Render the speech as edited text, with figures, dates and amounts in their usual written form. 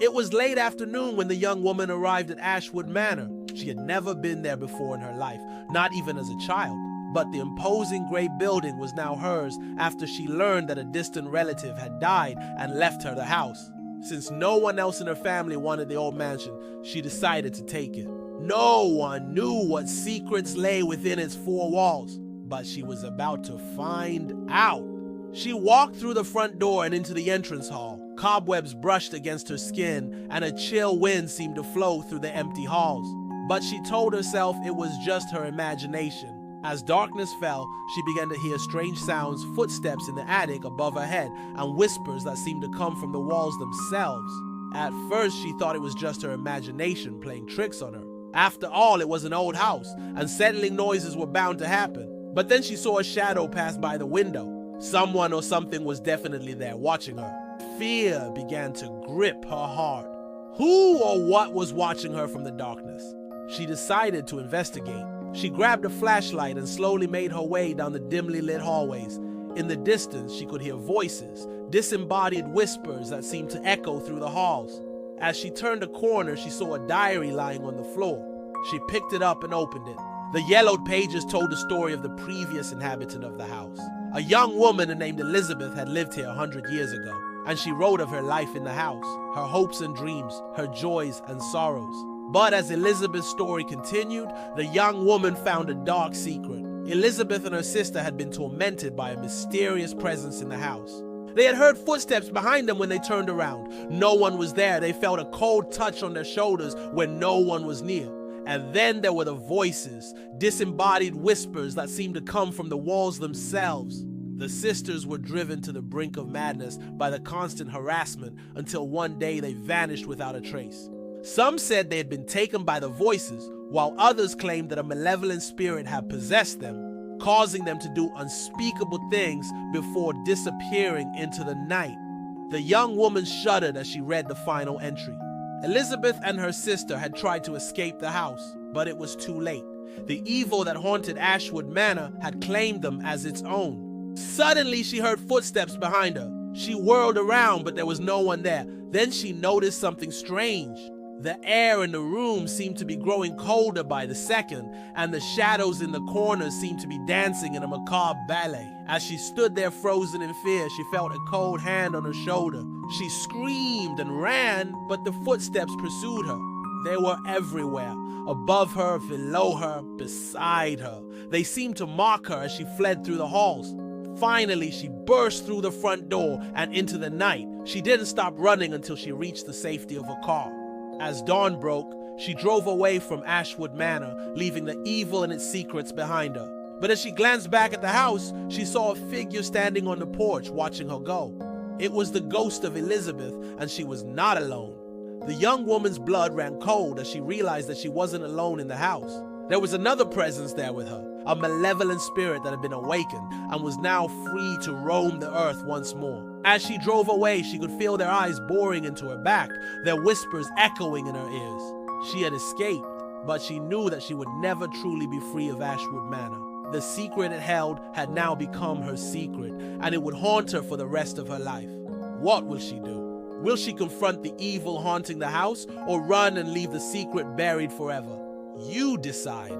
It was late afternoon when the young woman arrived at Ashwood Manor. She had never been there before in her life, not even as a child. But the imposing gray building was now hers after she learned that a distant relative had died and left her the house. Since no one else in her family wanted the old mansion, she decided to take it. No one knew what secrets lay within its four walls, but she was about to find out. She walked through the front door and into the entrance hall. Cobwebs brushed against her skin, and a chill wind seemed to flow through the empty halls. But she told herself it was just her imagination. As darkness fell, she began to hear strange sounds, footsteps in the attic above her head, and whispers that seemed to come from the walls themselves. At first, she thought it was just her imagination playing tricks on her. After all, it was an old house, and unsettling noises were bound to happen. But then she saw a shadow pass by the window. Someone or something was definitely there, watching her. Fear began to grip her heart. Who or what was watching her from the darkness? She decided to investigate. She grabbed a flashlight and slowly made her way down the dimly lit hallways. In the distance, she could hear voices, disembodied whispers that seemed to echo through the halls. As she turned a corner, she saw a diary lying on the floor. She picked it up and opened it. The yellowed pages told the story of the previous inhabitant of the house. A young woman named Elizabeth had lived here 100 years ago, and she wrote of her life in the house, her hopes and dreams, her joys and sorrows. But as Elizabeth's story continued, the young woman found a dark secret. Elizabeth and her sister had been tormented by a mysterious presence in the house. They had heard footsteps behind them when they turned around. No one was there. They felt a cold touch on their shoulders when no one was near. And then there were the voices, disembodied whispers that seemed to come from the walls themselves. The sisters were driven to the brink of madness by the constant harassment until one day they vanished without a trace. Some said they had been taken by the voices, while others claimed that a malevolent spirit had possessed them, causing them to do unspeakable things before disappearing into the night. The young woman shuddered as she read the final entry. Elizabeth and her sister had tried to escape the house, but it was too late. The evil that haunted Ashwood Manor had claimed them as its own. Suddenly, she heard footsteps behind her. She whirled around, but there was no one there. Then she noticed something strange. The air in the room seemed to be growing colder by the second, and the shadows in the corners seemed to be dancing in a macabre ballet. As she stood there frozen in fear, she felt a cold hand on her shoulder. She screamed and ran, but the footsteps pursued her. They were everywhere, above her, below her, beside her. They seemed to mock her as she fled through the halls. Finally, she burst through the front door and into the night. She didn't stop running until she reached the safety of a car. As dawn broke, she drove away from Ashwood Manor, leaving the evil and its secrets behind her. But as she glanced back at the house, she saw a figure standing on the porch watching her go. It was the ghost of Elizabeth, and she was not alone. The young woman's blood ran cold as she realized that she wasn't alone in the house. There was another presence there with her, a malevolent spirit that had been awakened and was now free to roam the earth once more. As she drove away, she could feel their eyes boring into her back, their whispers echoing in her ears. She had escaped, but she knew that she would never truly be free of Ashwood Manor. The secret it held had now become her secret, and it would haunt her for the rest of her life. What will she do? Will she confront the evil haunting the house, or run and leave the secret buried forever? You decide.